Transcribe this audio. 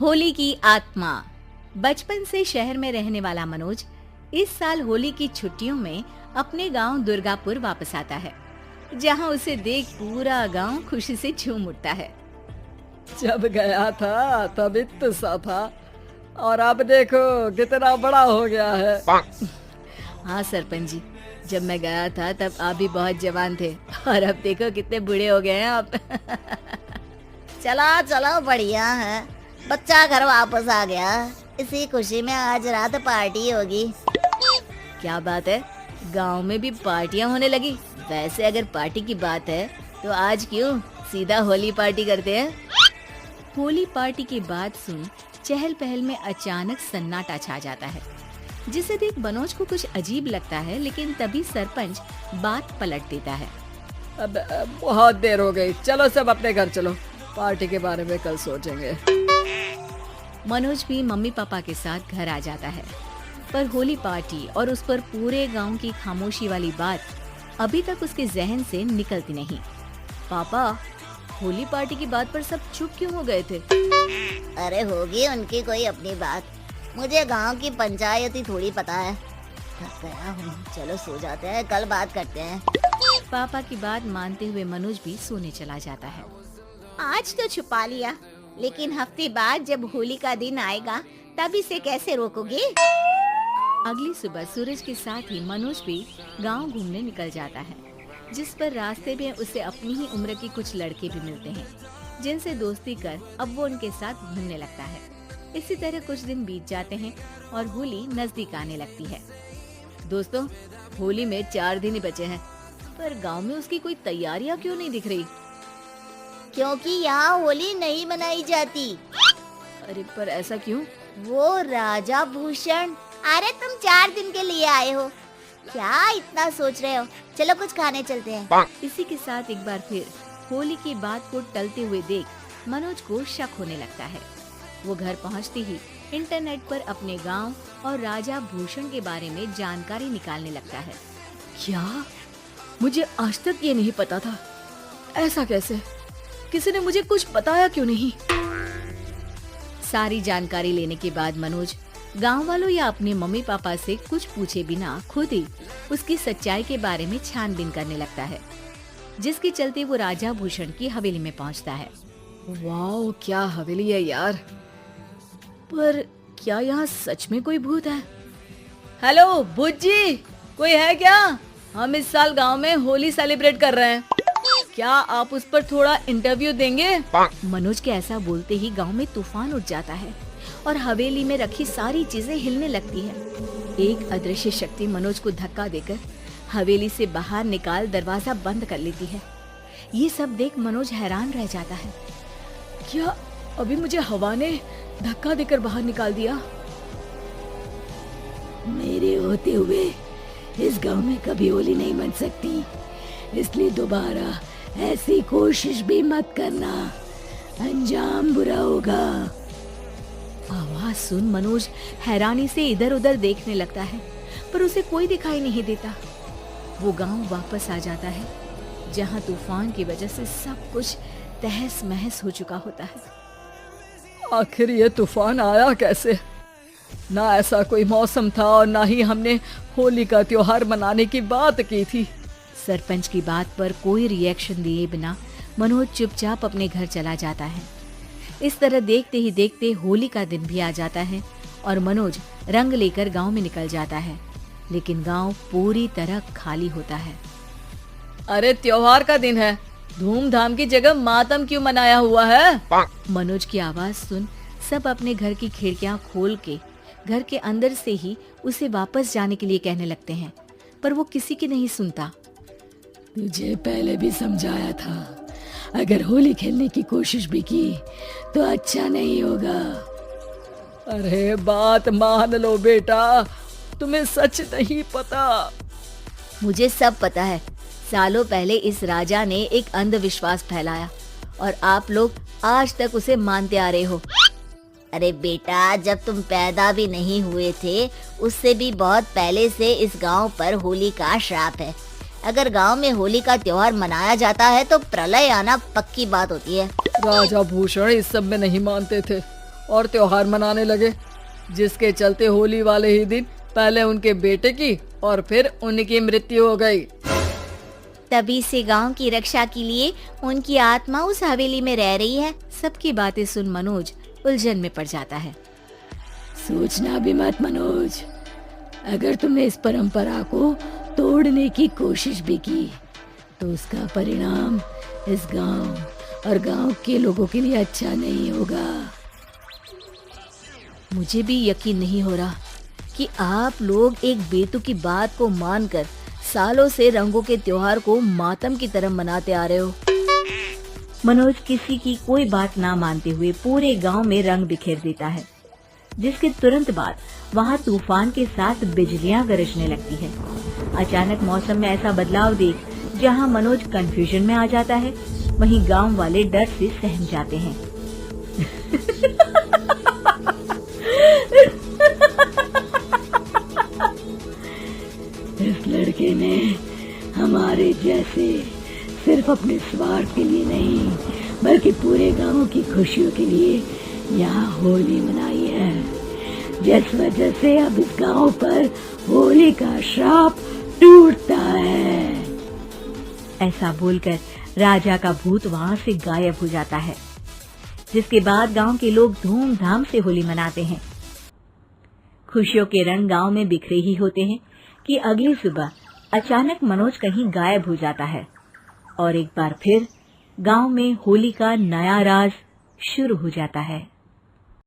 होली की आत्मा। बचपन से शहर में रहने वाला मनोज इस साल होली की छुट्टियों में अपने गांव दुर्गापुर वापस आता है, जहां उसे देख पूरा गांव खुशी से झूम उठता है। जब गया था तब इतना सा था और अब देखो कितना बड़ा हो गया है। हाँ सरपंच जी, जब मैं गया था तब आप भी बहुत जवान थे और अब देखो कितने बूढ़े हो गए हैं आप। चलो चलो, बढ़िया है, बच्चा घर वापस आ गया। इसी खुशी में आज रात पार्टी होगी। क्या बात है, गांव में भी पार्टियां होने लगी। वैसे अगर पार्टी की बात है तो आज क्यों सीधा होली पार्टी करते हैं। होली पार्टी की बात सुन चहल पहल में अचानक सन्नाटा छा जाता है, जिसे देख मनोज को कुछ अजीब लगता है, लेकिन तभी सरपंच बात पलट देता है। अब बहुत देर हो गई, चलो सब अपने घर चलो, पार्टी के बारे में कल सोचेंगे। मनोज भी मम्मी पापा के साथ घर आ जाता है, पर होली पार्टी और उस पर पूरे गांव की खामोशी वाली बात अभी तक उसके जहन से निकलती नहीं। पापा, होली पार्टी की बात पर सब चुप क्यों हो गए थे? अरे होगी उनकी कोई अपनी बात, मुझे गांव की पंचायत ही थोड़ी पता है। थक गया हूँ, चलो सो जाते हैं, कल बात करते हैं। पापा की बात मानते हुए मनोज भी सोने चला जाता है। आज तो छुपा लिया, लेकिन हफ्ते बाद जब होली का दिन आएगा तब इसे कैसे रोकोगे? अगली सुबह सूरज के साथ ही मनोज भी गांव घूमने निकल जाता है, जिस पर रास्ते में उसे अपनी ही उम्र के कुछ लड़के भी मिलते हैं, जिनसे दोस्ती कर अब वो उनके साथ घूमने लगता है। इसी तरह कुछ दिन बीत जाते हैं और होली नजदीक आने लगती है। दोस्तों, होली में 4 दिन ही बचे हैं, पर गांव में उसकी कोई तैयारियां क्यों नहीं दिख रही? क्योंकि यहाँ होली नहीं मनाई जाती। अरे पर ऐसा क्यों? वो राजा भूषण, अरे तुम 4 दिन के लिए आए हो, क्या इतना सोच रहे हो? चलो कुछ खाने चलते हैं। इसी के साथ एक बार फिर होली की बात को टलते हुए देख मनोज को शक होने लगता है। वो घर पहुंचते ही इंटरनेट पर अपने गांव और राजा भूषण के बारे में जानकारी निकालने लगता है। क्या? मुझे आज तक ये नहीं पता था। ऐसा कैसे? किसी ने मुझे कुछ बताया क्यों नहीं? सारी जानकारी लेने के बाद मनोज गांव वालों या अपने मम्मी पापा से कुछ पूछे बिना खुद ही उसकी सच्चाई के बारे में छानबीन करने लगता है, जिसके चलते वो राजा भूषण की हवेली में पहुंचता है। वाह, क्या हवेली है यार! पर क्या यहाँ सच में कोई भूत है? हेलो भूत जी, कोई है क्या? हम इस साल गांव में होली सेलिब्रेट कर रहे हैं, क्या आप उस पर थोड़ा इंटरव्यू देंगे? मनोज के ऐसा बोलते ही गांव में तूफान उठ जाता है और हवेली में रखी सारी चीजें हिलने लगती है। एक अदृश्य शक्ति मनोज को धक्का देकर हवेली से बाहर निकाल दरवाजा बंद कर लेती है। ये सब देख मनोज हैरान रह जाता है। क्या अभी मुझे हवा ने धक्का देकर बाहर निकाल दिया? मेरे होते हुए इस गांव में कभी होली नहीं बन सकती, इसलिए दोबारा ऐसी कोशिश भी मत करना, अंजाम बुरा होगा। आवाज सुन मनोज हैरानी से इधर उधर देखने लगता है, पर उसे कोई दिखाई नहीं देता। वो गांव वापस आ जाता है, जहां तूफान की वजह से सब कुछ तहस महस हो चुका होता है। आखिर ये तूफान आया कैसे? ना ऐसा कोई मौसम था और ना ही हमने होली का त्योहार मनाने की बात की थी। सरपंच की बात पर कोई रिएक्शन दिए बिना मनोज चुपचाप अपने घर चला जाता है। इस तरह देखते ही देखते होली का दिन भी आ जाता है और मनोज रंग लेकर गांव में निकल जाता है, लेकिन गांव पूरी तरह खाली होता है। अरे त्योहार का दिन है, धूमधाम की जगह मातम क्यों मनाया हुआ है? मनोज की आवाज सुन सब अपने घर की खिड़कियां खोल के घर के अंदर से ही उसे वापस जाने के लिए कहने लगते हैं, पर वो किसी की नहीं सुनता। तुझे पहले भी समझाया था, अगर होली खेलने की कोशिश भी की तो अच्छा नहीं होगा। अरे बात मान लो बेटा, तुम्हें सच नहीं पता। मुझे सब पता है। सालों पहले इस राजा ने एक अंधविश्वास फैलाया और आप लोग आज तक उसे मानते आ रहे हो। अरे बेटा, जब तुम पैदा भी नहीं हुए थे उससे भी बहुत पहले से इस गांव पर होली का श्राप है। अगर गांव में होली का त्योहार मनाया जाता है तो प्रलय आना पक्की बात होती है। राजा भूषण इस सब में नहीं मानते थे और त्योहार मनाने लगे, जिसके चलते होली वाले ही दिन पहले उनके बेटे की और फिर उनकी मृत्यु हो गई। तभी से गांव की रक्षा के लिए उनकी आत्मा उस हवेली में रह रही है। सबकी बातें सुन मनोज उलझन में पड़ जाता है। सोचना भी मत मनोज, अगर तुमने इस परंपरा को तोड़ने की कोशिश भी की तो उसका परिणाम इस गांव और गांव के लोगों के लिए अच्छा नहीं होगा। मुझे भी यकीन नहीं हो रहा कि आप लोग एक बेतुकी बात को मानकर सालों से रंगों के त्योहार को मातम की तरह मनाते आ रहे हो। मनोज किसी की कोई बात ना मानते हुए पूरे गांव में रंग बिखेर देता है, जिसके तुरंत बाद वहां तूफान के साथ बिजलियां गरजने लगती है। अचानक मौसम में ऐसा बदलाव देख जहां मनोज कंफ्यूजन में आ जाता है, वहीं गांव वाले डर से सहम जाते हैं। इस लड़के ने हमारे जैसे सिर्फ अपने स्वार्थ के लिए नहीं बल्कि पूरे गांव की खुशियों के लिए यहाँ होली मनाई है, जिस वजह से अब इस गांव पर होली का श्राप टूटता है। ऐसा बोलकर राजा का भूत वहां से गायब हो जाता है, जिसके बाद गांव के लोग धूमधाम से होली मनाते हैं। खुशियों के रंग गांव में बिखरे ही होते हैं कि अगली सुबह अचानक मनोज कहीं गायब हो जाता है और एक बार फिर गांव में होली का नया राज शुरू हो जाता है।